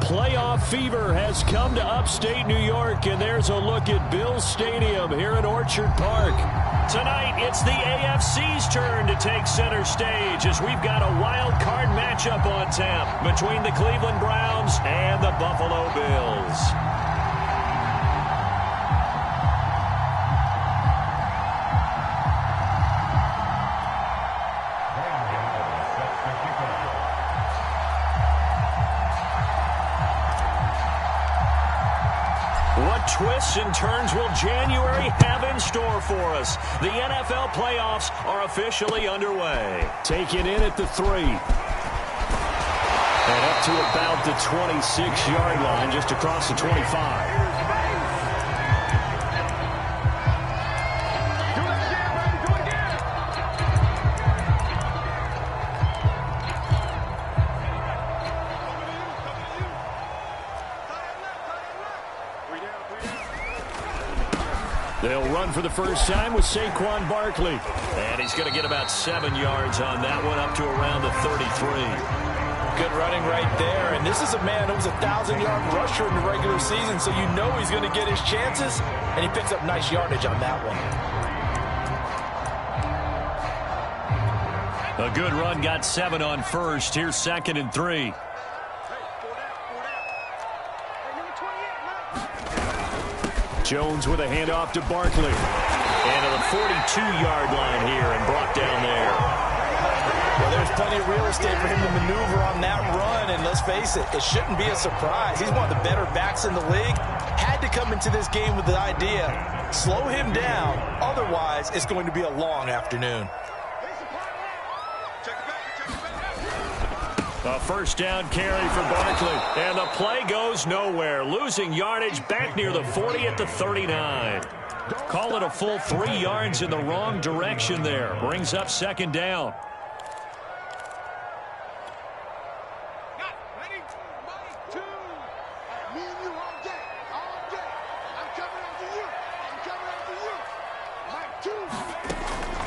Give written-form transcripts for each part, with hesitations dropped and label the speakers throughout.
Speaker 1: Playoff fever has come to upstate New York, and there's a look at Bills Stadium here at Orchard Park. Tonight, it's the AFC's turn to take center stage as we've got a wild card matchup on tap between the Cleveland Browns and the Buffalo Bills. What twists and turns will January have in store for us? The NFL playoffs are officially underway. Taken in at the 3. And up to about the 26-yard line, just across the 25. They'll run for the first time with Saquon Barkley. And he's going to get about 7 yards on that one, up to around the 33.
Speaker 2: Good running right there. And this is a man who was a 1,000-yard rusher in the regular season, so you know he's going to get his chances. And he picks up nice yardage on that one.
Speaker 1: A good run, got 7 on first. Here's 2nd and 3. Jones with a handoff to Barkley. And to the 42-yard line here and brought down there.
Speaker 2: Well, there's plenty of real estate for him to maneuver on that run. And let's face it, it shouldn't be a surprise. He's one of the better backs in the league. Had to come into this game with the idea, slow him down. Otherwise, it's going to be a long afternoon.
Speaker 1: A first down carry for Barkley. And the play goes nowhere. Losing yardage back near the 40 at the 39. Call it a full 3 yards in the wrong direction there. Brings up 2nd down.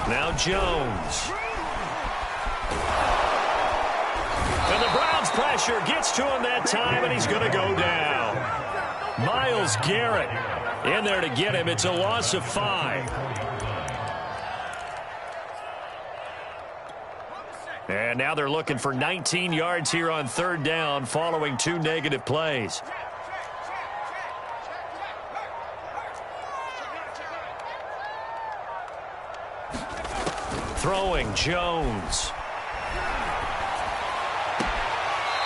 Speaker 1: Now Jones. And the Browns pressure gets to him that time, and he's going to go down. Myles Garrett in there to get him. It's a loss of 5. And now they're looking for 19 yards here on 3rd down following 2 negative plays. Throwing Jones.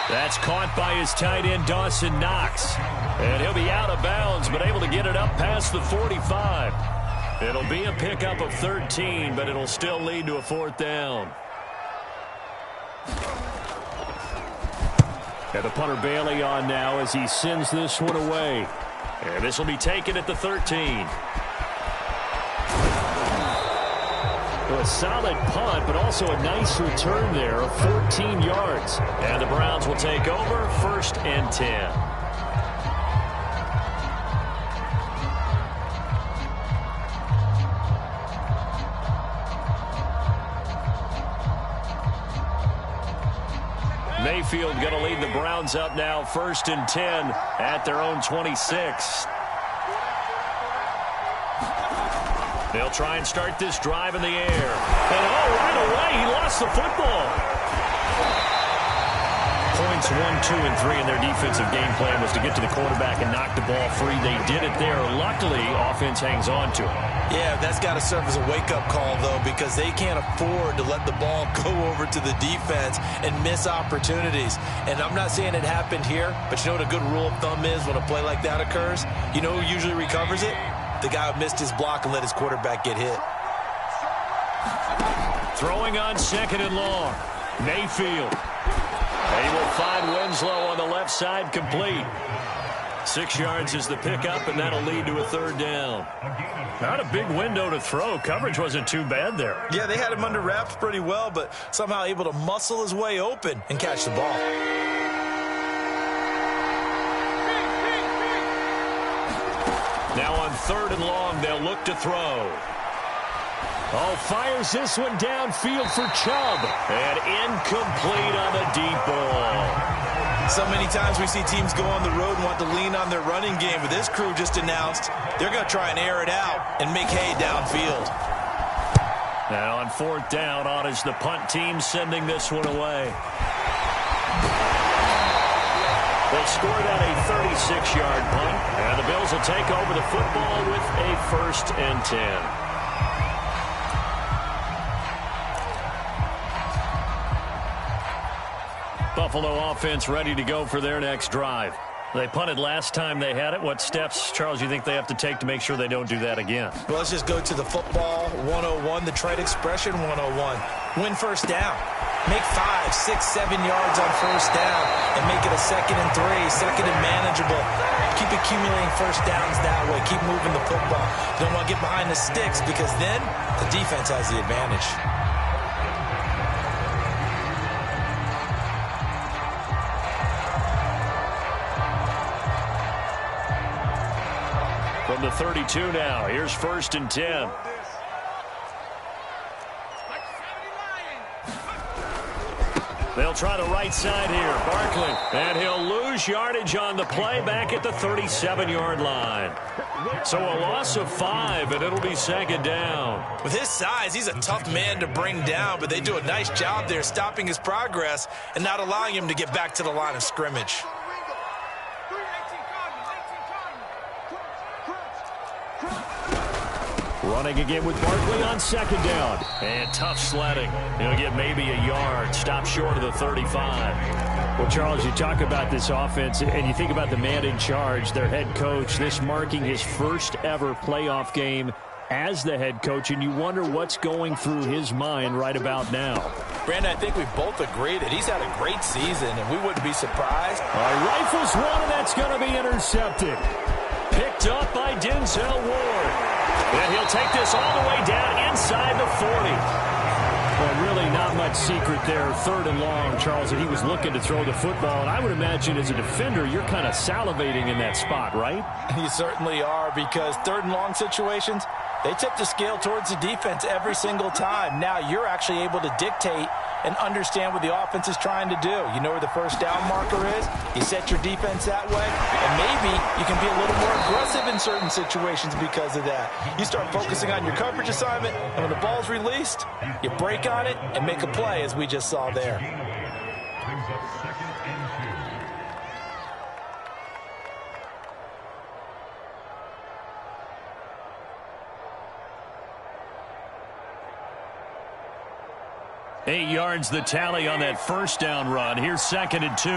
Speaker 1: That's caught by his tight end, Dawson Knox. And he'll be out of bounds, but able to get it up past the 45. It'll be a pickup of 13, but it'll still lead to a 4th down. And the punter Bailey on now as he sends this one away. And this will be taken at the 13. A solid punt, but also a nice return there of 14 yards. And the Browns will take over 1st and 10. Mayfield going to lead the Browns up now 1st and 10 at their own 26. They'll try and start this drive in the air. And right away, he lost the football. Points 1, 2, and 3 in their defensive game plan was to get to the quarterback and knock the ball free. They did it there. Luckily, offense hangs on to it.
Speaker 2: Yeah, that's got to serve as a wake-up call, though, because they can't afford to let the ball go over to the defense and miss opportunities. And I'm not saying it happened here, but you know what a good rule of thumb is when a play like that occurs? You know who usually recovers it? The guy who missed his block and let his quarterback get hit.
Speaker 1: Throwing on 2nd and long. Mayfield. He will find Winslow on the left side, complete. 6 yards is the pickup, and that'll lead to a 3rd down. Not a big window to throw. Coverage wasn't too bad there.
Speaker 2: Yeah, they had him under wraps pretty well, but somehow able to muscle his way open and catch the ball.
Speaker 1: Now on 3rd and long, they'll look to throw. Oh, fires this one downfield for Chubb. And incomplete on the deep ball.
Speaker 2: So many times we see teams go on the road and want to lean on their running game, but this crew just announced they're going to try and air it out and make hay downfield.
Speaker 1: Now on 4th down, on is the punt team sending this one away. They scored on a 36-yard punt, and the Bills will take over the football with a 1st and 10. Buffalo offense ready to go for their next drive. They punted last time they had it. What steps, Charles, you think they have to take to make sure they don't do that again?
Speaker 2: Well, let's just go to the football 101, the trade expression 101. Win 1st down. Make 5, 6, 7 yards on 1st down and make it a 2nd and 3, 2nd and manageable. Keep accumulating 1st downs that way. Keep moving the football. You don't want to get behind the sticks because then the defense has the advantage.
Speaker 1: From the 32 now, here's 1st and 10. They'll try the right side here. Barkley. And he'll lose yardage on the play back at the 37-yard line. So a loss of 5, and it'll be 2nd down.
Speaker 2: With his size, he's a tough man to bring down, but they do a nice job there stopping his progress and not allowing him to get back to the line of scrimmage.
Speaker 1: Running again with Barkley on 2nd down. And tough sledding. He'll get maybe a yard. Stop short of the 35. Well, Charles, you talk about this offense, and you think about the man in charge, their head coach, this marking his first ever playoff game as the head coach, and you wonder what's going through his mind right about now.
Speaker 2: Brandon, I think we both agree that he's had a great season, and we wouldn't be surprised.
Speaker 1: Rifles one, and that's going to be intercepted. Picked up by Denzel Ward. And he'll take this all the way down inside the 40. Well, really not much secret there. 3rd and long, Charles, and he was looking to throw the football. And I would imagine as a defender, you're kind of salivating in that spot, right?
Speaker 2: You certainly are, because 3rd and long situations, they tip the scale towards the defense every single time. Now you're actually able to dictate and understand what the offense is trying to do. You know where the 1st down marker is. You set your defense that way, and maybe you can be a little more aggressive in certain situations because of that. You start focusing on your coverage assignment, and when the ball's released, you break on it and make a play, as we just saw there.
Speaker 1: Eight yards the tally on that 1st down run. Here's 2nd and 2.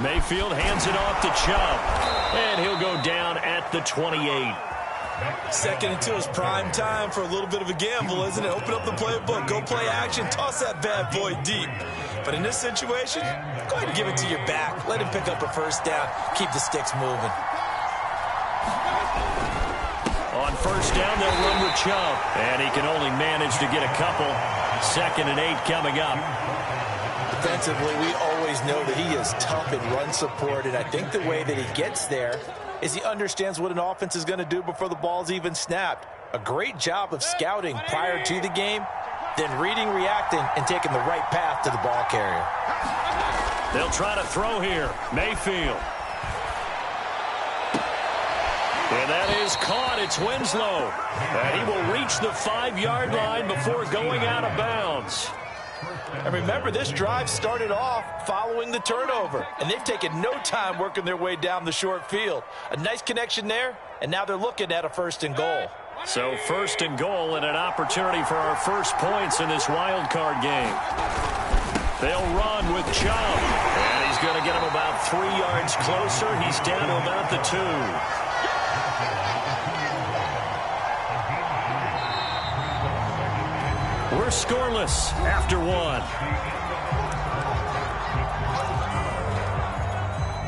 Speaker 1: Mayfield hands it off to Chubb. And he'll go down at the 28.
Speaker 2: 2nd and 2 is prime time for a little bit of a gamble, isn't it? Open up the playbook, go play action, toss that bad boy deep. But in this situation, go ahead and give it to your back. Let him pick up a 1st down. Keep the sticks moving.
Speaker 1: On 1st down, they'll run with Chubb. And he can only manage to get a couple. 2nd and 8 coming up.
Speaker 2: Defensively, we always know that he is tough in run support, and I think the way that he gets there is he understands what an offense is going to do before the ball's even snapped. A great job of scouting prior to the game, then reading, reacting, and taking the right path to the ball carrier.
Speaker 1: They'll try to throw here. Mayfield. And that is caught. It's Winslow. And he will reach the 5-yard line before going out of bounds.
Speaker 2: And remember, this drive started off following the turnover, and they've taken no time working their way down the short field. A nice connection there, and now they're looking at a 1st and goal.
Speaker 1: So 1st and goal and an opportunity for our first points in this wild card game. They'll run with Chubb, and he's going to get him about 3 yards closer. He's down to about the 2. We're scoreless after 1.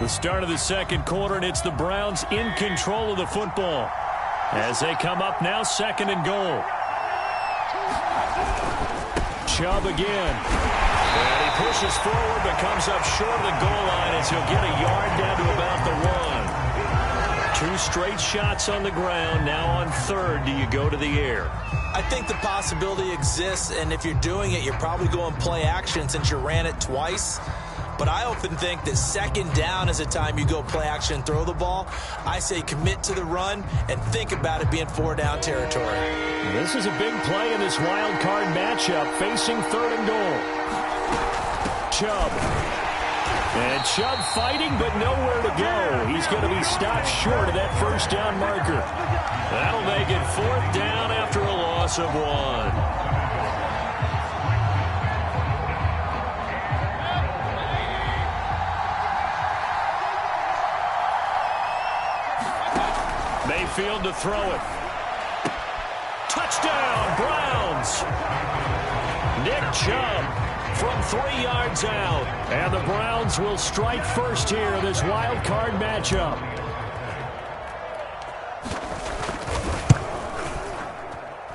Speaker 1: The start of the 2nd quarter, and it's the Browns in control of the football. As they come up now, 2nd and goal. Chubb again. And he pushes forward, but comes up short of the goal line as he'll get a yard down to about the 1. 2 straight shots on the ground. Now on 3rd, do you go to the air?
Speaker 2: I think the possibility exists, and if you're doing it, you're probably going play action since you ran it twice. But I often think that second down is a time you go play action and throw the ball. I say commit to the run and think about it being 4-down territory.
Speaker 1: This is a big play in this wild card matchup, facing 3rd and goal. Chubb. And Chubb fighting, but nowhere to go. He's going to be stopped short of that 1st down marker. That'll make it 4th down after a loss of 1. Mayfield to throw it. Touchdown, Browns. Nick Chubb from 3 yards out. And the Browns will strike first here in this wild card matchup.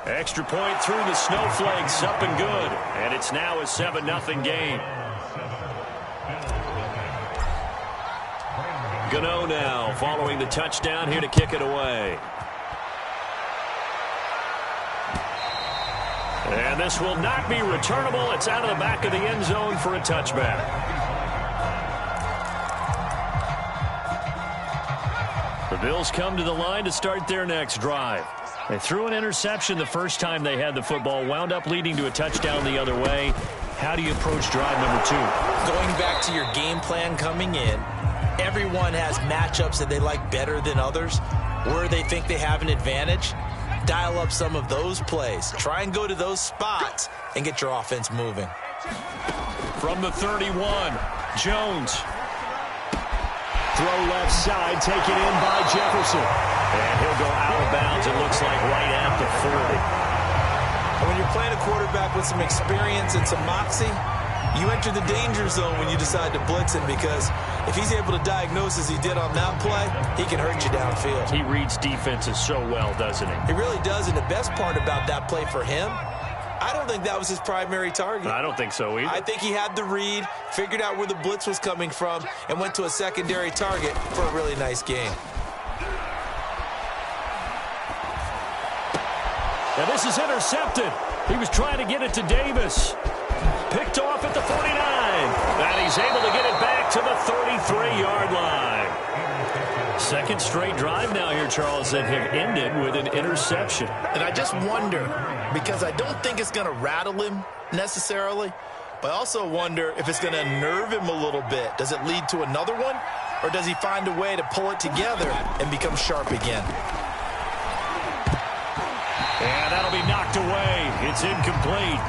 Speaker 1: Extra point through the snowflakes, up and good. And it's now a 7-0 game. Gano now following the touchdown here to kick it away. And this will not be returnable. It's out of the back of the end zone for a touchback. The Bills come to the line to start their next drive. They threw an interception the first time they had the football, wound up leading to a touchdown the other way. How do you approach drive number 2?
Speaker 2: Going back to your game plan coming in, everyone has matchups that they like better than others, where they think they have an advantage. Dial up some of those plays. Try and go to those spots and get your offense moving.
Speaker 1: From the 31, Jones. Throw left side, taken in by Jefferson. And he'll go out of bounds, it looks like, right at the 40.
Speaker 2: And when you're playing a quarterback with some experience and some moxie, you enter the danger zone when you decide to blitz him, because if he's able to diagnose as he did on that play, he can hurt you downfield.
Speaker 1: He reads defenses so well, doesn't he?
Speaker 2: He really does, and the best part about that play for him, I don't think that was his primary target.
Speaker 1: I don't think so either.
Speaker 2: I think he had the read, figured out where the blitz was coming from, and went to a secondary target for a really nice game.
Speaker 1: Now this is intercepted. He was trying to get it to Davis. Picked off at the 49. And he's able to get it back to the 33-yard line. Second straight drive now here, Charles, that have ended with an interception.
Speaker 3: And I just wonder, because I don't think it's going to rattle him necessarily, but I also wonder if it's going to nerve him a little bit. Does it lead to another one, or does he find a way to pull it together and become sharp again?
Speaker 1: And that'll be knocked away. It's incomplete.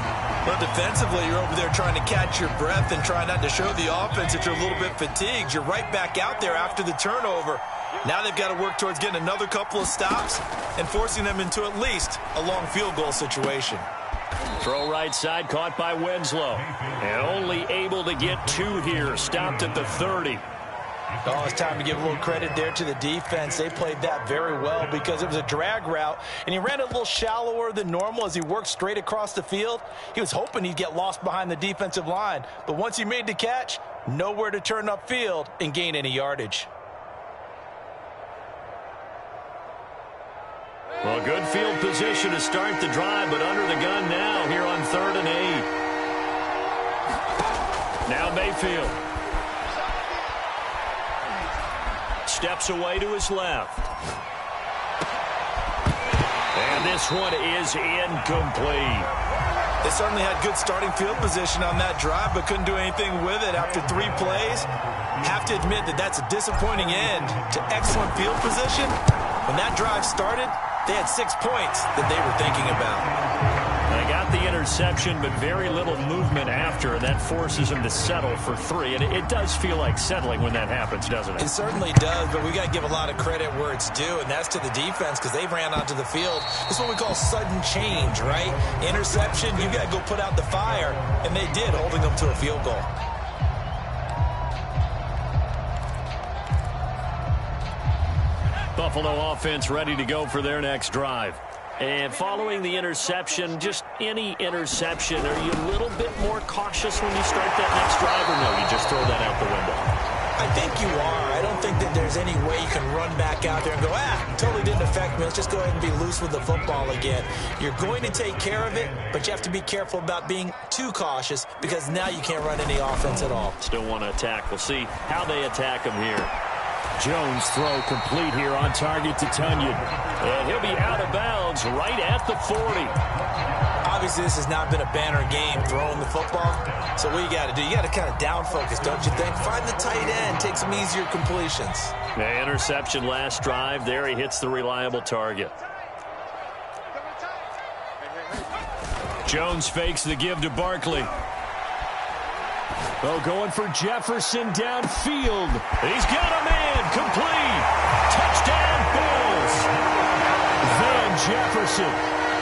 Speaker 2: Well, defensively, you're over there trying to catch your breath and try not to show the offense that you're a little bit fatigued. You're right back out there after the turnover. Now they've got to work towards getting another couple of stops and forcing them into at least a long field goal situation.
Speaker 1: Throw right side, caught by Winslow. And only able to get 2 here. Stopped at the 30.
Speaker 2: Oh, it's time to give a little credit there to the defense. They played that very well because it was a drag route, and he ran it a little shallower than normal as he worked straight across the field. He was hoping he'd get lost behind the defensive line, but once he made the catch, nowhere to turn upfield and gain any yardage.
Speaker 1: Well, good field position to start the drive, but under the gun now here on 3rd and 8. Now Mayfield. Steps away to his left. And this one is incomplete.
Speaker 2: They certainly had good starting field position on that drive, but couldn't do anything with it after 3 plays. Have to admit that that's a disappointing end to excellent field position. When that drive started, they had 6 points that they were thinking about.
Speaker 1: They got the interception, but very little movement after, and that forces them to settle for 3. And it does feel like settling when that happens, doesn't it?
Speaker 2: It certainly does, but we got to give a lot of credit where it's due, and that's to the defense because they ran onto the field. This is what we call sudden change, right? Interception, you got to go put out the fire, and they did, holding them to a field goal.
Speaker 1: Buffalo offense ready to go for their next drive. And following the interception, just any interception, are you a little bit more cautious when you start that next drive, or no, you just throw that out the window?
Speaker 2: I think you are. I don't think that there's any way you can run back out there and go, totally didn't affect me. Let's just go ahead and be loose with the football again. You're going to take care of it, but you have to be careful about being too cautious because now you can't run any offense at all.
Speaker 1: Still want to attack. We'll see how they attack him here. Jones throw complete here on target to Tonyan. And he'll be out of bounds right at the 40.
Speaker 2: Obviously, this has not been a banner game throwing the football. So what you got to do, you got to kind of down focus, don't you think? Find the tight end, take some easier completions.
Speaker 1: The interception last drive. There he hits the reliable target. Jones fakes the give to Barkley. Oh, going for Jefferson downfield. He's got a man complete. Touchdown Bills. Van Jefferson,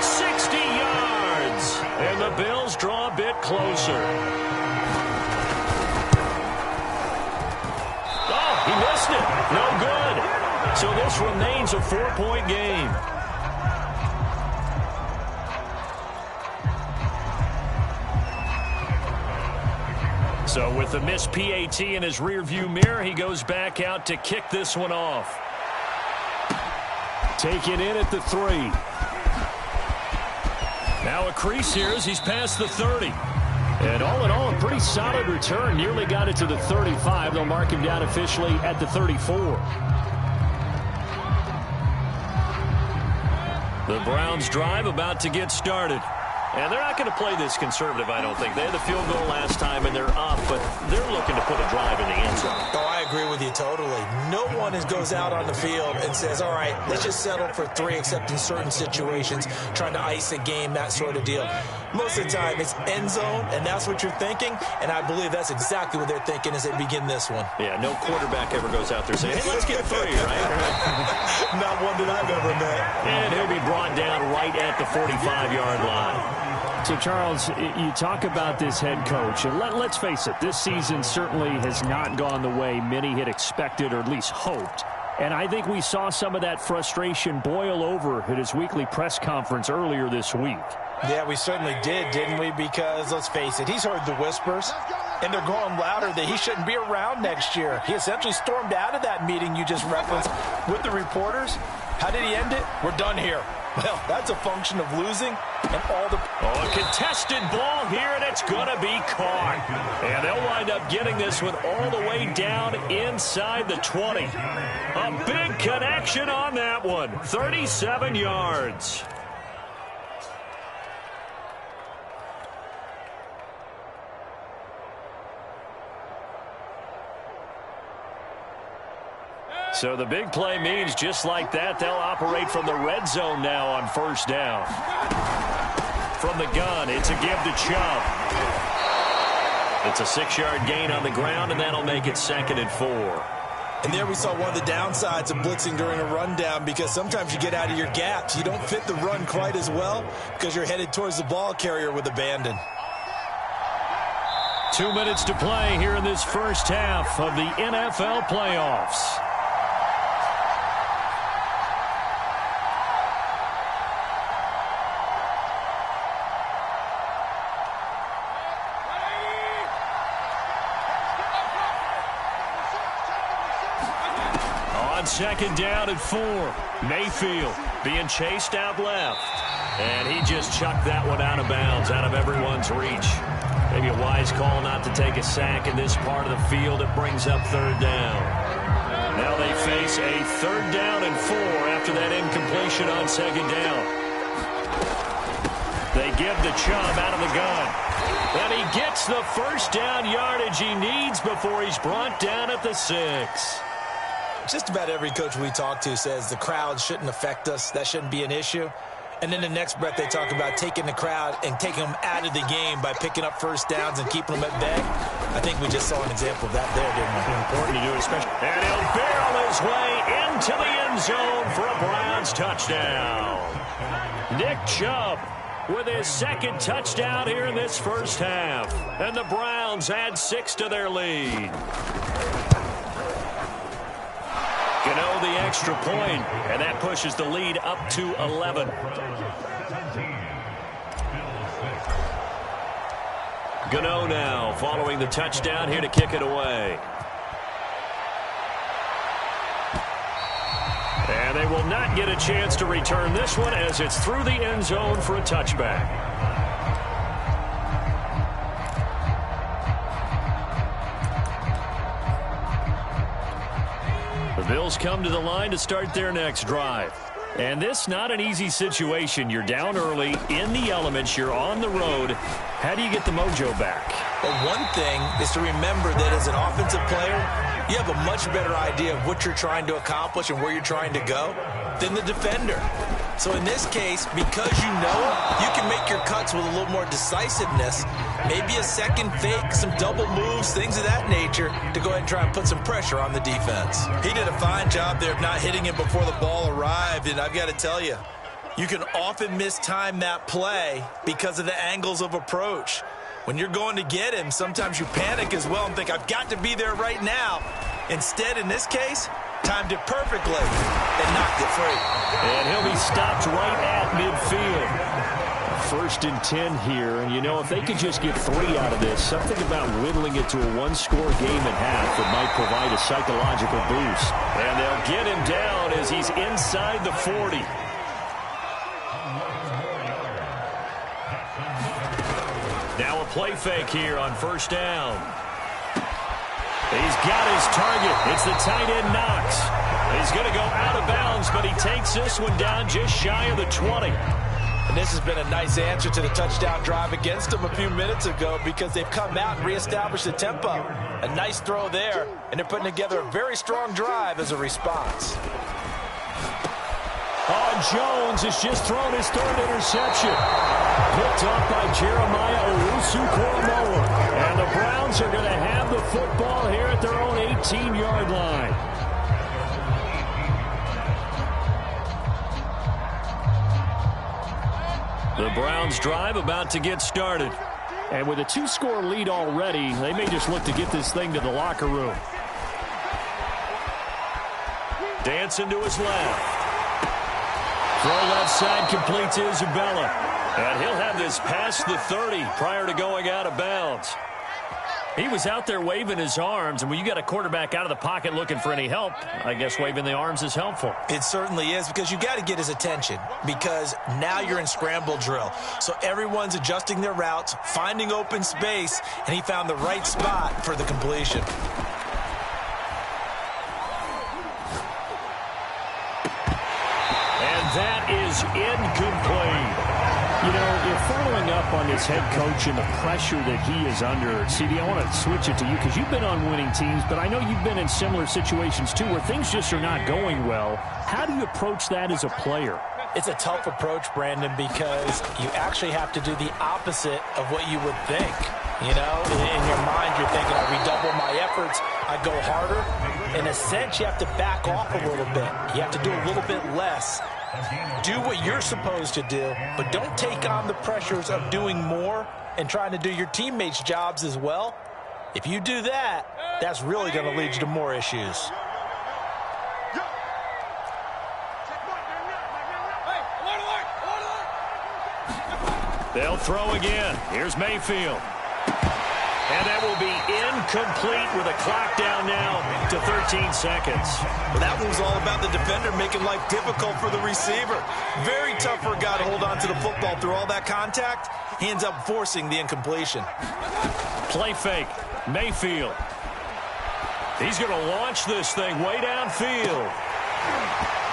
Speaker 1: 60 yards. And the Bills draw a bit closer. Oh, he missed it. No good. So this remains a 4-point game. So with the missed PAT in his rearview mirror, he goes back out to kick this one off. Taken in at the 3. Now a crease here as he's past the 30. And all in all, a pretty solid return. Nearly got it to the 35. They'll mark him down officially at the 34. The Browns drive about to get started. And they're not going to play this conservative, I don't think. They had the field goal last time, and they're up, but they're looking to put a drive in the end zone.
Speaker 2: Oh, I agree with you totally. No one goes out on the field and says, all right, let's just settle for 3, except in certain situations, trying to ice a game, that sort of deal. Most of the time, it's end zone, and that's what you're thinking, and I believe that's exactly what they're thinking as they begin this one.
Speaker 1: Yeah, no quarterback ever goes out there saying, hey, let's get 3, right?
Speaker 2: Not one that I've ever met.
Speaker 1: And he'll be brought down right at the 45-yard line. So, Charles, you talk about this head coach, and let's face it, this season certainly has not gone the way many had expected or at least hoped. And I think we saw some of that frustration boil over at his weekly press conference earlier this week.
Speaker 3: Yeah, we certainly did, didn't we? Because, let's face it, he's heard the whispers, and they're growing louder that he shouldn't be around next year. He essentially stormed out of that meeting you just referenced with the reporters. How did he end it? We're done here. Well, that's a function of losing and all the...
Speaker 1: Oh, a contested ball here, and it's going to be caught. And they'll wind up getting this one all the way down inside the 20. A big connection on that one. 37 yards. So the big play means just like that, they'll operate from the red zone now on first down. From the gun, it's a give to Chubb. It's a 6-yard gain on the ground, and that'll make it 2nd and 4.
Speaker 2: And there we saw one of the downsides of blitzing during a rundown, because sometimes you get out of your gaps. You don't fit the run quite as well because you're headed towards the ball carrier with abandon.
Speaker 1: 2 minutes to play here in this first half of the NFL playoffs. Second down and 4. Mayfield being chased out left. And he just chucked that one out of bounds, out of everyone's reach. Maybe a wise call not to take a sack in this part of the field. It brings up 3rd down. Now they face a 3rd down and 4 after that incompletion on 2nd down. They give the Chubb out of the gun. And he gets the first down yardage he needs before he's brought down at the 6.
Speaker 2: Just about every coach we talk to says the crowd shouldn't affect us. That shouldn't be an issue. And then the next breath they talk about taking the crowd and taking them out of the game by picking up first downs and keeping them at bay. I think we just saw an example of that there, didn't we?
Speaker 1: Important to do, especially. And he'll barrel his way into the end zone for a Browns touchdown. Nick Chubb with his 2nd touchdown here in this first half. And the Browns add 6 to their lead. Gano the extra point, and that pushes the lead up to 11. Gano now following the touchdown here to kick it away. And they will not get a chance to return this one as it's through the end zone for a touchback. The Bills come to the line to start their next drive. And this not an easy situation. You're down early, in the elements, you're on the road. How do you get the mojo back?
Speaker 2: Well, one thing is to remember that as an offensive player, you have a much better idea of what you're trying to accomplish and where you're trying to go than the defender. So in this case, because you know it, you can make your cuts with a little more decisiveness, maybe a second fake, some double moves, things of that nature, to go ahead and try and put some pressure on the defense. He did a fine job there of not hitting him before the ball arrived, and I've got to tell you, you can often mistime that play because of the angles of approach. When you're going to get him, sometimes you panic as well and think, I've got to be there right now. Instead, in this case, timed it perfectly and knocked it free.
Speaker 1: And he'll be stopped right at midfield. 1st and 10 here, and you know, if they could just get 3 out of this, something about whittling it to a one-score game at half that might provide a psychological boost. And they'll get him down as he's inside the 40. Now a play fake here on 1st down. He's got his target. It's the tight end Knox. He's going to go out of bounds, but he takes this one down just shy of the 20.
Speaker 2: And this has been a nice answer to the touchdown drive against them a few minutes ago because they've come out and reestablished the tempo. A nice throw there, and they're putting together a very strong drive as a response.
Speaker 1: Oh, Jones has just thrown his 3rd interception. Picked up by Jeremiah Owusu-Koramoah. And the Browns are going to have the football here at their own 18-yard line. The Browns drive about to get started. And with a 2-score lead already, they may just look to get this thing to the locker room. Dancing to his left. Throw left side complete to Isabella. And he'll have this past the 30 prior to going out of bounds. He was out there waving his arms, and when you got a quarterback out of the pocket looking for any help, I guess waving the arms is helpful.
Speaker 2: It certainly is, because you got to get his attention, because now you're in scramble drill. So everyone's adjusting their routes, finding open space, and he found the right spot for the completion.
Speaker 1: That is incomplete. You know, you're following up on this head coach and the pressure that he is under. CD, I want to switch it to you because you've been on winning teams, but I know you've been in similar situations too where things just are not going well. How do you approach that as a player?
Speaker 2: It's a tough approach, Brandon, because you actually have to do the opposite of what you would think. You know, in your mind, you're thinking, I redouble my efforts, I go harder. In a sense, you have to back off a little bit. You have to do a little bit less. Do what you're supposed to do, but don't take on the pressures of doing more and trying to do your teammates' jobs as well. If you do that, that's really going to lead you to more issues.
Speaker 1: They'll throw again. Here's Mayfield. And that will be incomplete with a clock down now to 13 seconds.
Speaker 2: Well, that one was all about the defender making life difficult for the receiver. Very tough for a guy to hold on to the football through all that contact. He ends up forcing the incompletion.
Speaker 1: Play fake. Mayfield. He's going to launch this thing way downfield.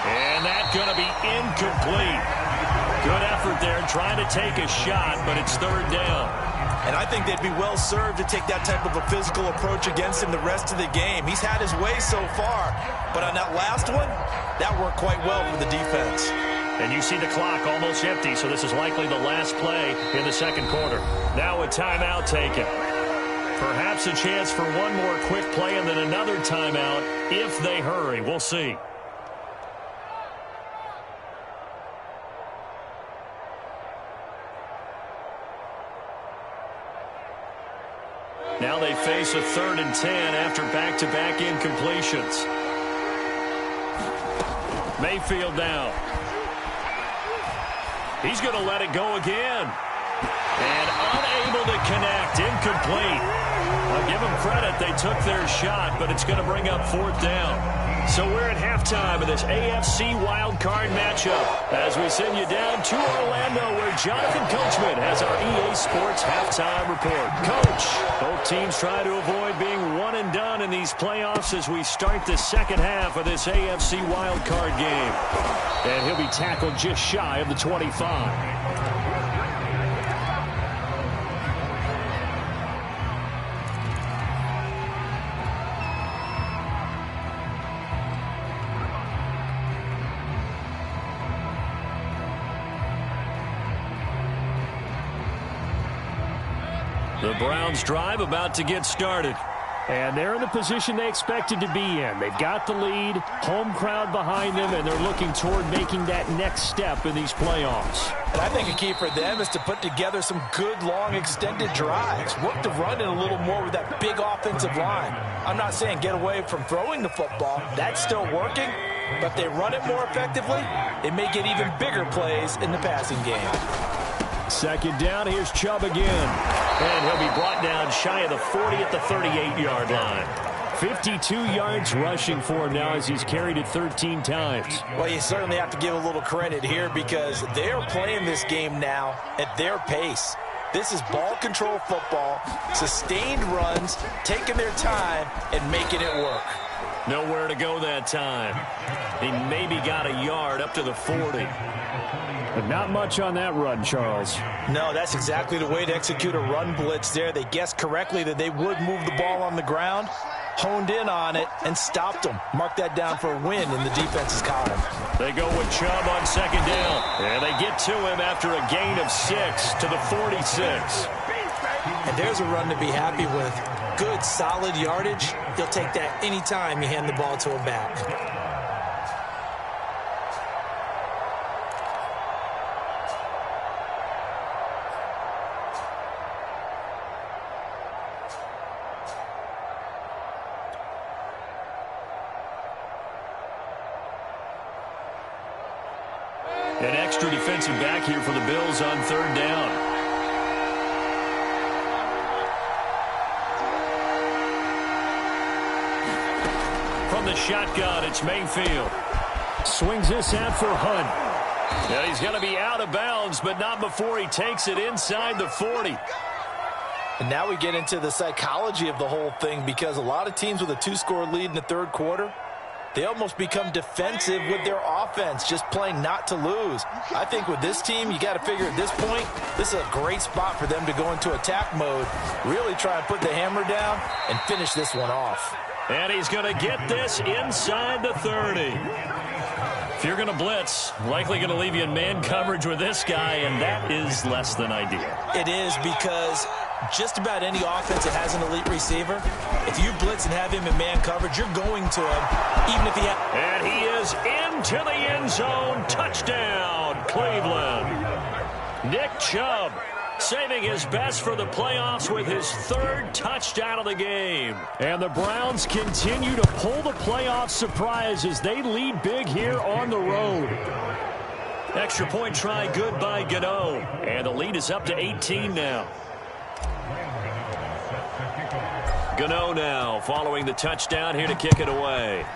Speaker 1: And that's going to be incomplete. Good effort there trying to take a shot, but it's 3rd down.
Speaker 2: And I think they'd be well served to take that type of a physical approach against him the rest of the game. He's had his way so far, but on that last one, that worked quite well for the defense.
Speaker 1: And you see the clock almost empty, so this is likely the last play in the 2nd quarter. Now a timeout taken. Perhaps a chance for one more quick play and then another timeout if they hurry. We'll see. Now they face a 3rd and 10 after back-to-back incompletions. Mayfield down. He's going to let it go again. And unable to connect. Incomplete. I'll give give them credit. They took their shot, but it's going to bring up fourth down. So we're at halftime of this AFC wildcard matchup as we send you down to Orlando where Jonathan Coachman has our EA Sports halftime report. Coach, both teams try to avoid being one and done in these playoffs as we start the second half of this AFC wildcard game. And he'll be tackled just shy of the 25. The Browns drive about to get started. And they're in the position they expected to be in. They've got the lead, home crowd behind them, and they're looking toward making that next step in these playoffs.
Speaker 3: And I think a key for them is to put together some good, long, extended drives. Work the run in a little more with that big offensive line. I'm not saying get away from throwing the football. That's still working. But if they run it more effectively, they may get even bigger plays in the passing game.
Speaker 1: Second down, here's Chubb again. And he'll be brought down shy of the 40 at the 38-yard line. 52 yards rushing for him now as he's carried it 13 times.
Speaker 3: Well, you certainly have to give a little credit here because they're playing this game now at their pace. This is ball control football, sustained runs, taking their time, and making it work.
Speaker 1: Nowhere to go that time. He maybe got a yard up to the 40. But not much on that run, Charles.
Speaker 3: No, that's exactly the way to execute a run blitz there. They guessed correctly that they would move the ball on the ground, honed in on it, and stopped them. Mark that down for a win in the defense's column.
Speaker 1: They go with Chubb on second down. And they get to him after a gain of 6 to the 46.
Speaker 3: And there's a run to be happy with. Good, solid yardage. He'll take that anytime you hand the ball to him back.
Speaker 1: An extra defensive back here for the Bills on third down. From the shotgun, it's Mayfield. Swings this out for Hunt. Now he's going to be out of bounds, but not before he takes it inside the 40.
Speaker 3: And now we get into the psychology of the whole thing because a lot of teams with a 2-score lead in the third quarter, they almost become defensive with their offense, just playing not to lose. I think with this team, you got to figure at this point, this is a great spot for them to go into attack mode, really try and put the hammer down and finish this one off.
Speaker 1: And he's going to get this inside the 30. If you're going to blitz, likely going to leave you in man coverage with this guy, and that is less than ideal.
Speaker 3: It is because just about any offense that has an elite receiver, if you blitz and have him in man coverage, you're going to him, even if he has...
Speaker 1: And he is into the end zone. Touchdown, Cleveland. Nick Chubb saving his best for the playoffs with his third touchdown of the game. And the Browns continue to pull the playoff surprise as they lead big here on the road. Extra point try good by Gano. And the lead is up to 18 now. Gano now following the touchdown here to kick it away.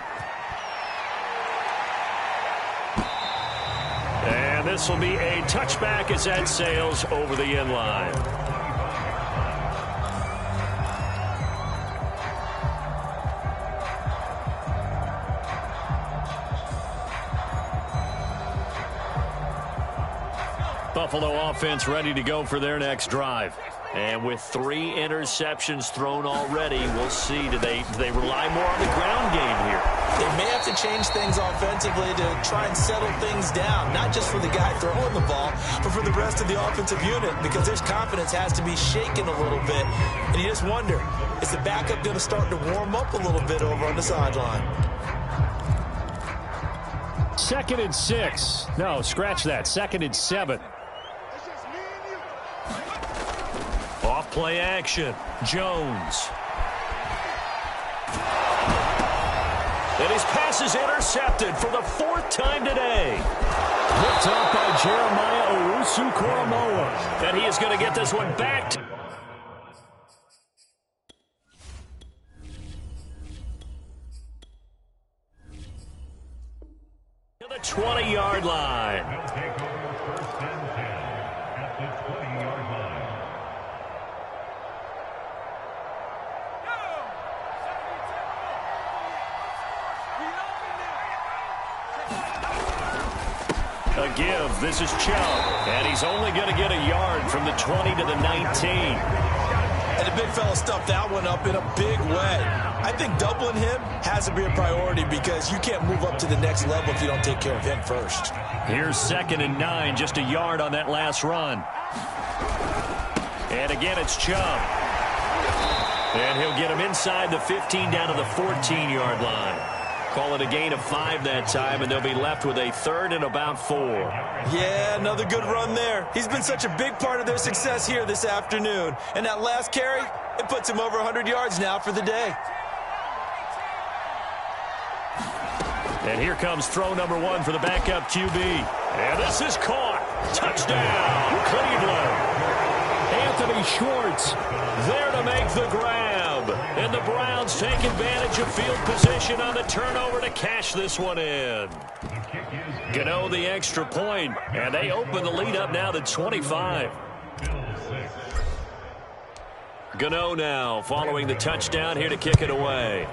Speaker 1: And this will be a touchback as that sails over the end line. Buffalo offense ready to go for their next drive. And with 3 interceptions thrown already, we'll see. Do they rely more on the ground game here?
Speaker 3: They may have to change things offensively to try and settle things down, not just for the guy throwing the ball, but for the rest of the offensive unit, because their confidence has to be shaken a little bit. And you just wonder, is the backup going to start to warm up a little bit over on the sideline?
Speaker 1: 2nd and 6. No, scratch that. 2nd and 7. Off play action. Jones. And his pass is intercepted for the 4th time today. Whipped off by Jeremiah Owusu-Koramoah. And he is going to get this one back. The 20-yard line. A give. This is Chubb. And he's only going to get a yard from the 20 to the 19.
Speaker 3: And the big fella stuffed that one up in a big way. I think doubling him has to be a priority because you can't move up to the next level if you don't take care of him first.
Speaker 1: Here's 2nd and 9, just a yard on that last run. And again, it's Chubb. And he'll get him inside the 15 down to the 14-yard line. Call it a gain of 5 that time, and they'll be left with a 3rd and about 4.
Speaker 3: Yeah, another good run there. He's been such a big part of their success here this afternoon. And that last carry, it puts him over 100 yards now for the day.
Speaker 1: And here comes throw number 1 for the backup QB. And this is caught. Touchdown, Cleveland. Anthony Schwartz there to make the grab. And the Browns take advantage of field position on the turnover to cash this one in. Gano the extra point, and they open the lead up now to 25. Gano now following the touchdown here to kick it away.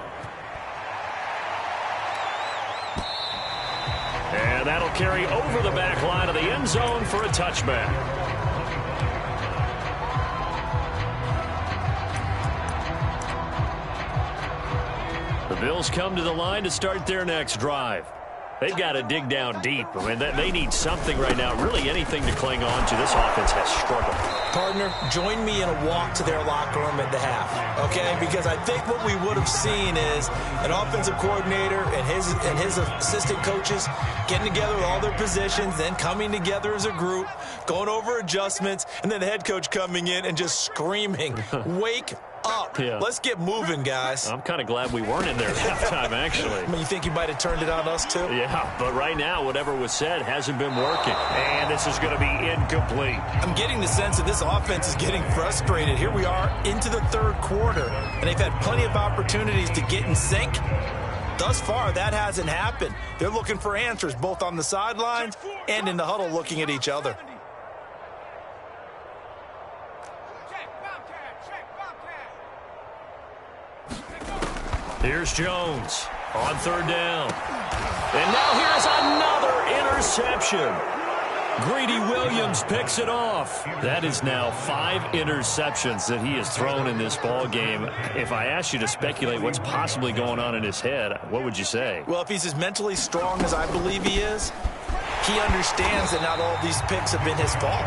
Speaker 1: And that'll carry over the back line of the end zone for a touchback. The Bills come to the line to start their next drive. They've got to dig down deep. I mean, they need something right now, really anything to cling on to. This offense has struggled.
Speaker 3: Partner, join me in a walk to their locker room at the half, okay? Because I think what we would have seen is an offensive coordinator and his assistant coaches getting together with all their positions, then coming together as a group, going over adjustments, and then the head coach coming in and just screaming, wake up.
Speaker 1: Yeah.
Speaker 3: Let's get moving, guys.
Speaker 1: I'm kind of glad we weren't in there at halftime, actually.
Speaker 3: I mean, you think you might have turned it on us, too?
Speaker 1: Yeah, but right now, whatever was said hasn't been working. And this is going to be incomplete.
Speaker 3: I'm getting the sense that this offense is getting frustrated. Here we are into the 3rd quarter, and they've had plenty of opportunities to get in sync. Thus far, that hasn't happened. They're looking for answers, both on the sidelines and in the huddle looking at each other.
Speaker 1: Here's Jones on 3rd down. And now here's another interception. Greedy Williams picks it off. That is now 5 interceptions that he has thrown in this ball game. If I asked you to speculate what's possibly going on in his head, what would you say?
Speaker 3: Well, if he's as mentally strong as I believe he is, he understands that not all of these picks have been his fault.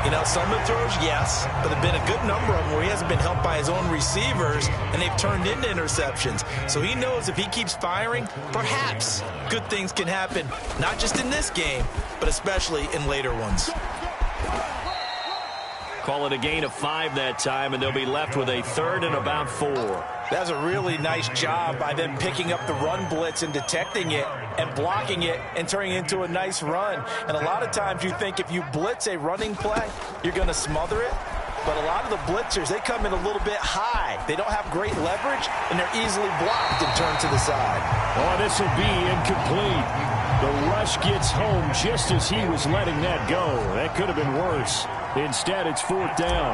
Speaker 3: You know, some of the throws, yes, but there have been a good number of them where he hasn't been helped by his own receivers, and they've turned into interceptions. So he knows if he keeps firing, perhaps good things can happen, not just in this game, but especially in later ones.
Speaker 1: Call it a gain of 5 that time, and they'll be left with a 3rd and about 4.
Speaker 3: That's a really nice job by them picking up the run blitz and detecting it and blocking it and turning it into a nice run. And a lot of times you think if you blitz a running play, you're going to smother it. But a lot of the blitzers, they come in a little bit high. They don't have great leverage, and they're easily blocked and turned to the side.
Speaker 1: Oh, this will be incomplete. The rush gets home just as he was letting that go. That could have been worse. Instead, it's 4th down.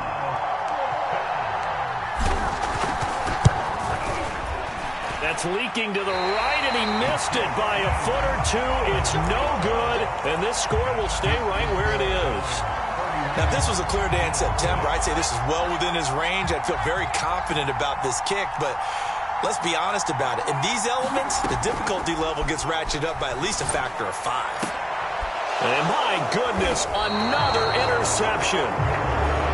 Speaker 1: That's leaking to the right, and he missed it by a foot or 2. It's no good, and this score will stay right where it is.
Speaker 3: Now, if this was a clear day in September, I'd say this is well within his range. I'd feel very confident about this kick, but let's be honest about it. In these elements, the difficulty level gets ratcheted up by at least a factor of 5.
Speaker 1: And my goodness, another interception.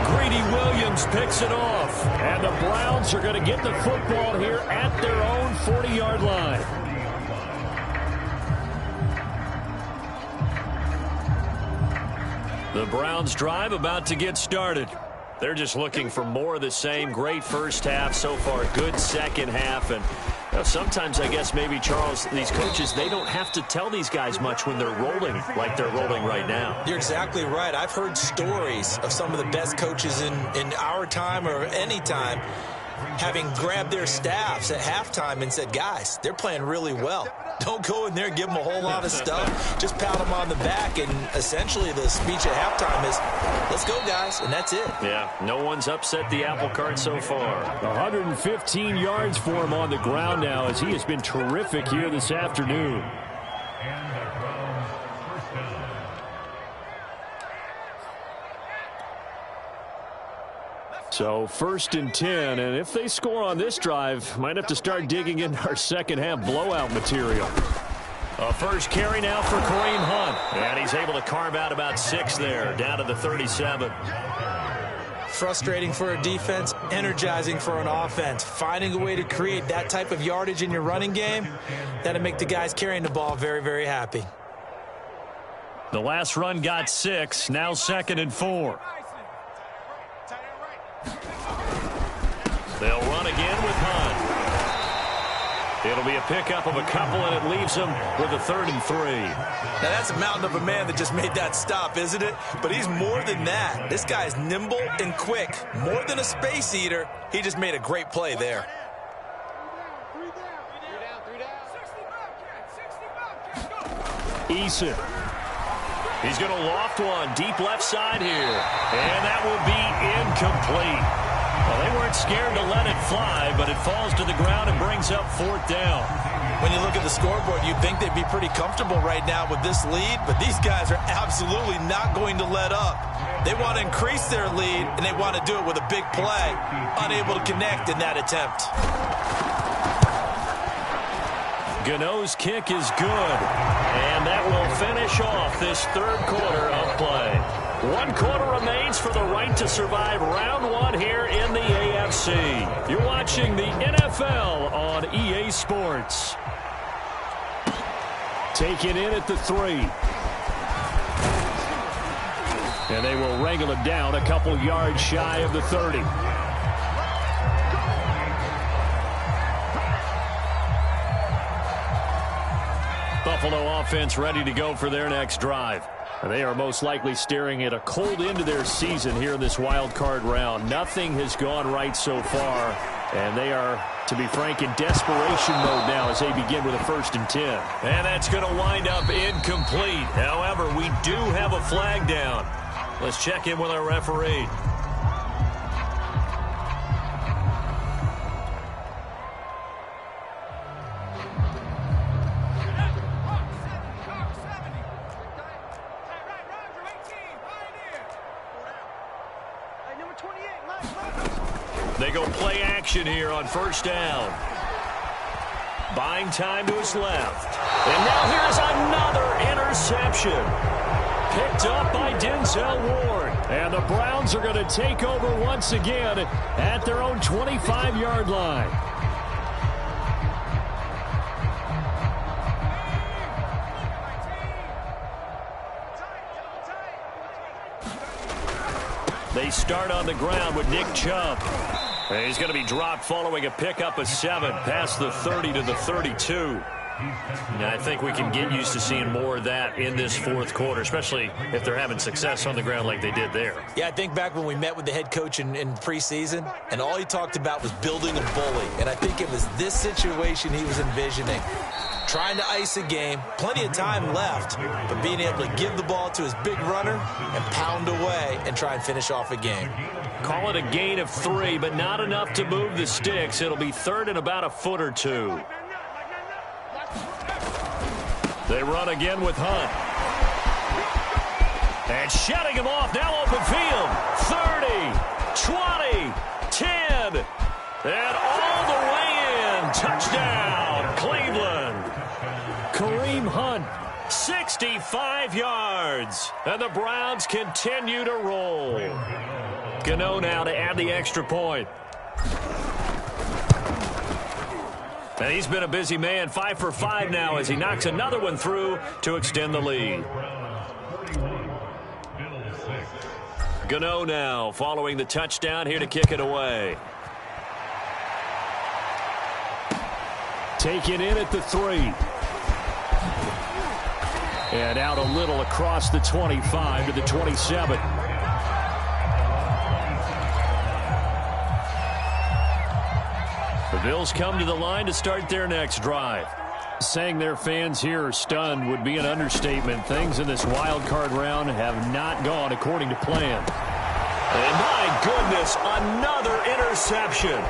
Speaker 1: Greedy Williams picks it off. And the Browns are going to get the football here at their own 40-yard line. The Browns drive about to get started. They're just looking for more of the same. Great first half so far. Good second half. And sometimes, I guess, maybe, Charles, these coaches, they don't have to tell these guys much when they're rolling like they're rolling right now.
Speaker 3: You're exactly right. I've heard stories of some of the best coaches in our time or any time having grabbed their staffs at halftime and said, guys, they're playing really well. Don't go in there and give them a whole lot of stuff. Just pat them on the back, and essentially the speech at halftime is, let's go, guys, and that's it.
Speaker 1: Yeah, no one's upset the apple cart so far. 115 yards for him on the ground now, as he has been terrific here this afternoon. So 1st and 10, and if they score on this drive, might have to start digging into our second half blowout material. A first carry now for Kareem Hunt, and he's able to carve out about 6 there, down to the 37.
Speaker 3: Frustrating for a defense, energizing for an offense. Finding a way to create that type of yardage in your running game, that'll make the guys carrying the ball very, very happy.
Speaker 1: The last run got 6, now 2nd and 4. They'll run again with Hunt. It'll be a pickup of a couple, and it leaves them with a 3rd and 3.
Speaker 3: Now, that's a mountain of a man that just made that stop, isn't it? But he's more than that. This guy's nimble and quick. More than a space eater, he just made a great play there.
Speaker 1: Eason. He's going to loft one deep left side here. And that will be incomplete. Well, they weren't scared to let it fly, but it falls to the ground and brings up 4th down.
Speaker 3: When you look at the scoreboard, you'd think they'd be pretty comfortable right now with this lead, but these guys are absolutely not going to let up. They want to increase their lead, and they want to do it with a big play. Unable to connect in that attempt.
Speaker 1: Gano's kick is good, and that will finish off this 3rd quarter of play. 1 quarter remains for the right to survive round 1 here in the AFC. You're watching the NFL on EA Sports. Taken in at the 3. And they will wrangle it down a couple yards shy of the 30. Buffalo offense ready to go for their next drive. And they are most likely staring at a cold end to their season here in this wild card round. Nothing has gone right so far, and they are, to be frank, in desperation mode now as they begin with a 1st and 10. And that's going to wind up incomplete. However, we do have a flag down. Let's check in with our referee. They go play action here on 1st down. Buying time to his left. And now here's another interception. Picked up by Denzel Ward. And the Browns are going to take over once again at their own 25-yard line. They start on the ground with Nick Chubb. And he's going to be dropped following a pickup of 7 past the 30 to the 32. Now, I think we can get used to seeing more of that in this 4th quarter, especially if they're having success on the ground like they did there.
Speaker 3: Yeah, I think back when we met with the head coach in preseason, and all he talked about was building a bully. And I think it was this situation he was envisioning. Trying to ice a game, plenty of time left, but being able to give the ball to his big runner and pound away and try and finish off a game.
Speaker 1: Call it a gain of 3, but not enough to move the sticks. It'll be 3rd and about a foot or 2. They run again with Hunt. And shutting him off, now open field. 30, 20, 10, and all the way in. Touchdown, Cleveland. Kareem Hunt, 65 yards. And the Browns continue to roll. Gano now to add the extra point. And he's been a busy man, 5 for 5 now as he knocks another one through to extend the lead. Gano now following the touchdown here to kick it away. Taken in at the 3. And out a little across the 25 to the 27. The Bills come to the line to start their next drive. Saying their fans here are stunned would be an understatement. Things in this wild card round have not gone according to plan. And my goodness, another interception.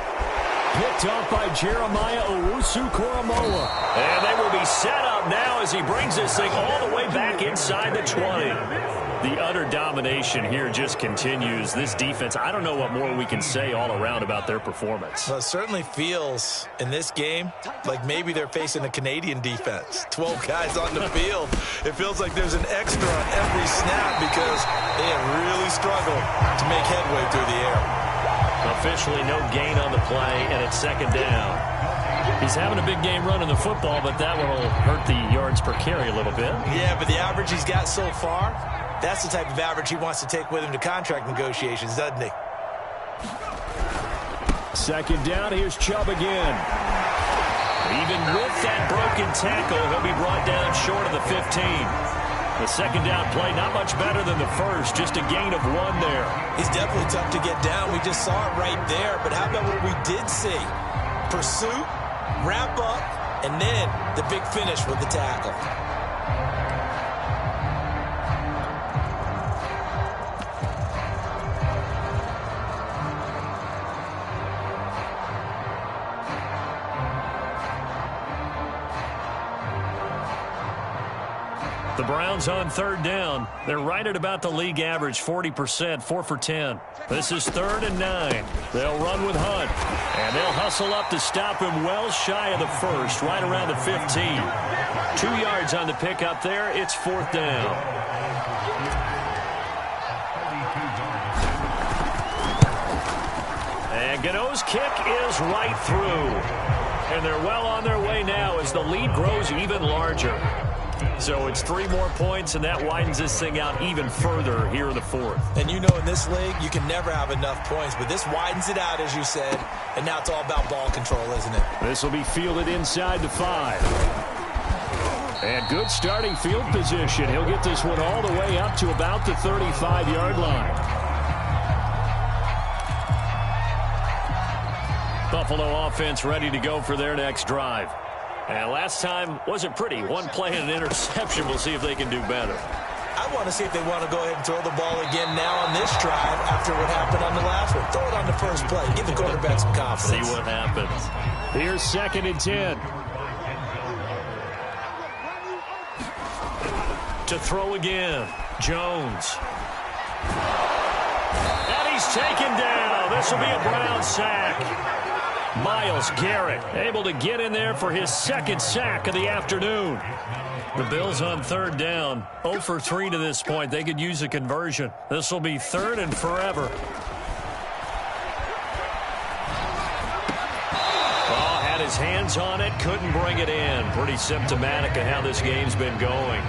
Speaker 1: Picked off by Jeremiah Owusu-Koramoah. And they will be set up now as he brings this thing all the way back inside the 20. The utter domination here just continues. This defense, I don't know what more we can say all around about their performance.
Speaker 3: Well, it certainly feels in this game like maybe they're facing a Canadian defense. 12 guys on the field. It feels like there's an extra on every snap because they have really struggled to make headway through the air.
Speaker 1: Officially no gain on the play, and it's second down. He's having a big game running the football, but that one will hurt the yards per carry a little bit.
Speaker 3: Yeah, but the average he's got so far, that's the type of average he wants to take with him to contract negotiations, doesn't he?
Speaker 1: Second down, here's Chubb again. Even with that broken tackle, he'll be brought down short of the 15. The second down play, not much better than the first, just a gain of 1 there.
Speaker 3: He's definitely tough to get down. We just saw it right there, but how about what we did see? Pursuit, wrap up, and then the big finish with the tackle.
Speaker 1: The Browns on third down. They're right at about the league average, 40%, 4 for 10. This is 3rd and 9. They'll run with Hunt, and they'll hustle up to stop him well shy of the first, right around the 15. 2 yards on the pickup there. It's 4th down. And Gano's kick is right through. And they're well on their way now as the lead grows even larger. So it's 3 more points, and that widens this thing out even further here in the 4th.
Speaker 3: And you know in this league, you can never have enough points, but this widens it out, as you said, and now it's all about ball control, isn't it?
Speaker 1: This will be fielded inside the 5. And good starting field position. He'll get this one all the way up to about the 35-yard line. Buffalo offense ready to go for their next drive. And last time wasn't pretty. 1 play and an interception. We'll see if they can do better.
Speaker 3: I want to see if they want to go ahead and throw the ball again now on this drive after what happened on the last one. Throw it on the first play. Give the quarterback some confidence.
Speaker 1: See what happens. Here's 2nd and 10. To throw again. Jones. And he's taken down. This will be a Brown sack. Myles Garrett able to get in there for his 2nd sack of the afternoon. The Bills on 3rd down. 0 for 3 to this point. They could use a conversion. This will be 3rd and forever. Oh, had his hands on it. Couldn't bring it in. Pretty symptomatic of how this game's been going.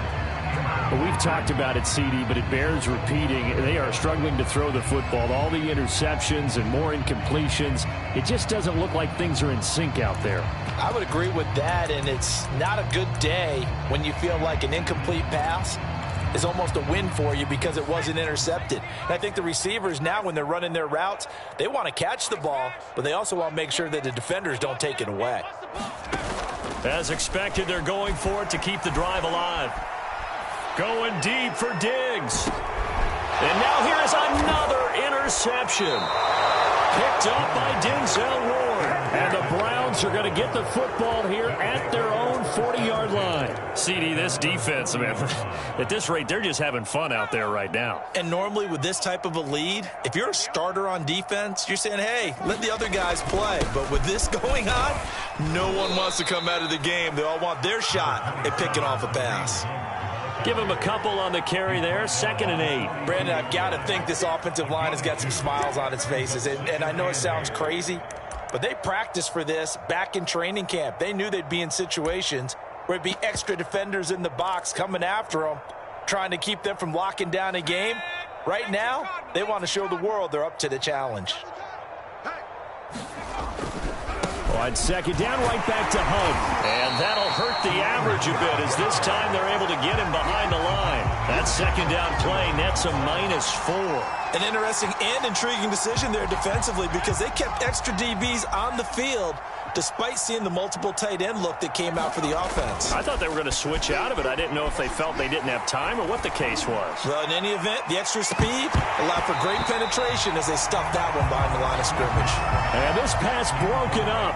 Speaker 1: Well, we've talked about it, CD, but it bears repeating. They are struggling to throw the football. All the interceptions and more incompletions. It just doesn't look like things are in sync out there.
Speaker 3: I would agree with that, and it's not a good day when you feel like an incomplete pass is almost a win for you because it wasn't intercepted. And I think the receivers now, when they're running their routes, they want to catch the ball, but they also want to make sure that the defenders don't take it away.
Speaker 1: As expected, they're going for it to keep the drive alive. Going deep for Diggs. And now here's another interception. Picked up by Denzel Ward. And the Browns are going to get the football here at their own 40-yard line. CD, this defense, man, at this rate, they're just having fun out there right now.
Speaker 3: And normally with this type of a lead, if you're a starter on defense, you're saying, hey, let the other guys play. But with this going on, no one wants to come out of the game. They all want their shot at picking off a pass.
Speaker 1: Give him a couple on the carry there. 2nd and 8.
Speaker 3: Brandon, I've got to think this offensive line has got some smiles on its faces. And I know it sounds crazy, but they practiced for this back in training camp. They knew they'd be in situations where it'd be extra defenders in the box coming after them, trying to keep them from locking down a game. Right now, they want to show the world they're up to the challenge.
Speaker 1: On 2nd down, right back to Hunt. And that'll hurt the average a bit as this time they're able to get him behind the line. That 2nd down play nets a -4.
Speaker 3: An interesting and intriguing decision there defensively because they kept extra DBs on the field
Speaker 2: despite seeing the multiple tight end look that came out for the offense.
Speaker 1: I thought they were going to switch out of it. I didn't know if they felt they didn't have time or what the case was.
Speaker 2: Well, in any event, the extra speed allowed for great penetration as they stuffed that one behind the line of scrimmage.
Speaker 1: And this pass broken up.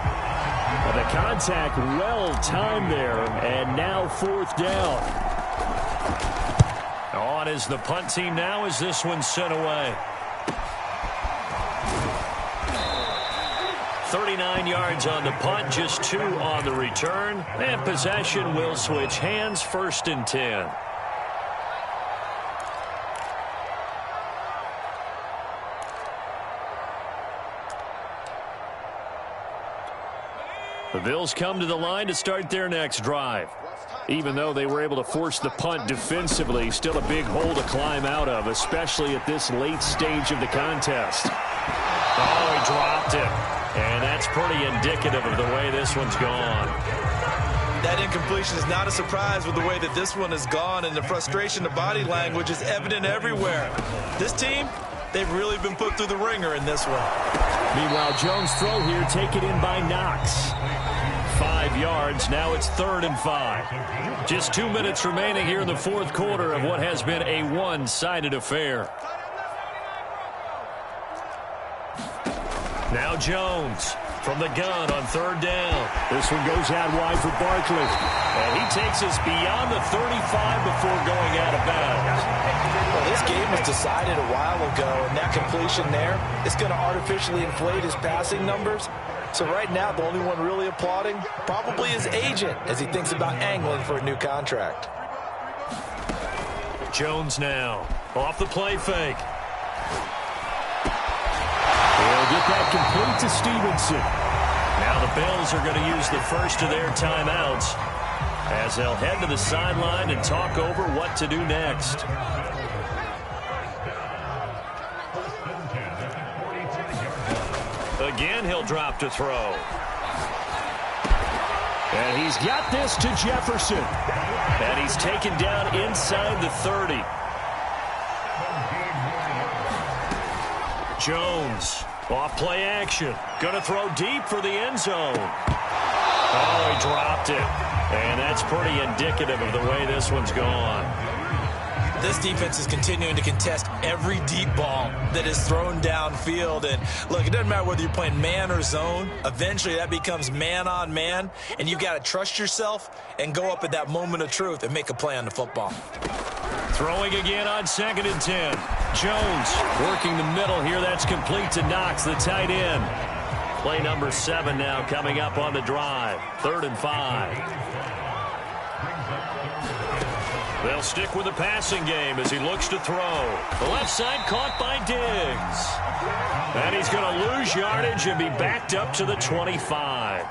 Speaker 1: And the contact well timed there, and now 4th down. On is the punt team now as this one's sent away. 39 yards on the punt, just 2 on the return. And possession will switch hands, 1st and 10. The Bills come to the line to start their next drive. Even though they were able to force the punt defensively, still a big hole to climb out of, especially at this late stage of the contest. Oh, he dropped it. And that's pretty indicative of the way this one's gone.
Speaker 2: That incompletion is not a surprise with the way that this one has gone, and the frustration, the body language is evident everywhere. This team, they've really been put through the ringer in this one.
Speaker 1: Meanwhile, Jones' throw here taken in by Knox. 5 yards. Now it's 3rd and 5. Just 2 minutes remaining here in the 4th quarter of what has been a one-sided affair. Now Jones from the gun on 3rd down. This one goes out wide for Barkley. And he takes us beyond the 35 before going out of bounds.
Speaker 2: Well, this game was decided a while ago, and that completion there is going to artificially inflate his passing numbers. So right now, the only one really applauding probably his agent as he thinks about angling for a new contract.
Speaker 1: Jones now off the play fake. He'll get that complete to Stevenson. Now the Bills are going to use the first of their timeouts as they'll head to the sideline and talk over what to do next. Again, he'll drop to throw. And he's got this to Jefferson. And he's taken down inside the 30. Jones, off play action. Going to throw deep for the end zone. Oh, he dropped it. And that's pretty indicative of the way this one's gone.
Speaker 2: This defense is continuing to contest every deep ball that is thrown downfield. And look, it doesn't matter whether you're playing man or zone. Eventually that becomes man on man. And you've got to trust yourself and go up at that moment of truth and make a play on the football.
Speaker 1: Throwing again on 2nd and 10. Jones working the middle here. That's complete to Knox, the tight end. Play number 7 now coming up on the drive. 3rd and 5. They'll stick with the passing game as he looks to throw. The left side caught by Diggs. And he's going to lose yardage and be backed up to the 25.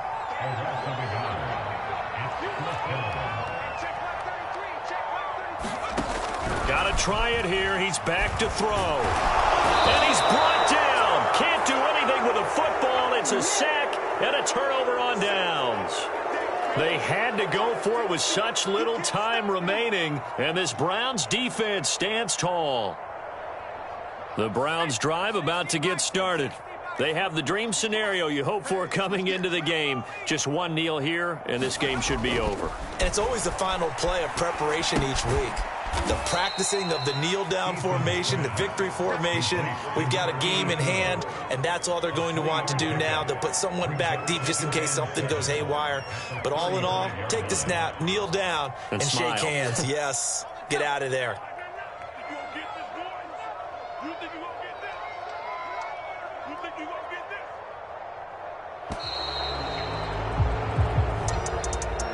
Speaker 1: Got to try it here. He's back to throw. And he's brought down. Can't do anything with a football. It's a sack and a turnover on downs. They had to go for it with such little time remaining, and this Browns defense stands tall. The Browns drive about to get started. They have the dream scenario you hope for coming into the game. Just one kneel here, and this game should be over.
Speaker 2: And it's always the final play of preparation each week. The practicing of the kneel-down formation, the victory formation. We've got a game in hand, and that's all they're going to want to do now. They'll put someone back deep just in case something goes haywire. But all in all, take the snap, kneel down, and shake hands. Yes, get out of there.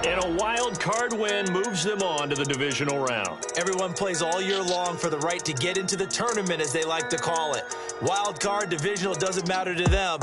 Speaker 1: And a wild card win moves them on to the divisional round.
Speaker 2: Everyone plays all year long for the right to get into the tournament, as they like to call it. Wild card, divisional, doesn't matter to them.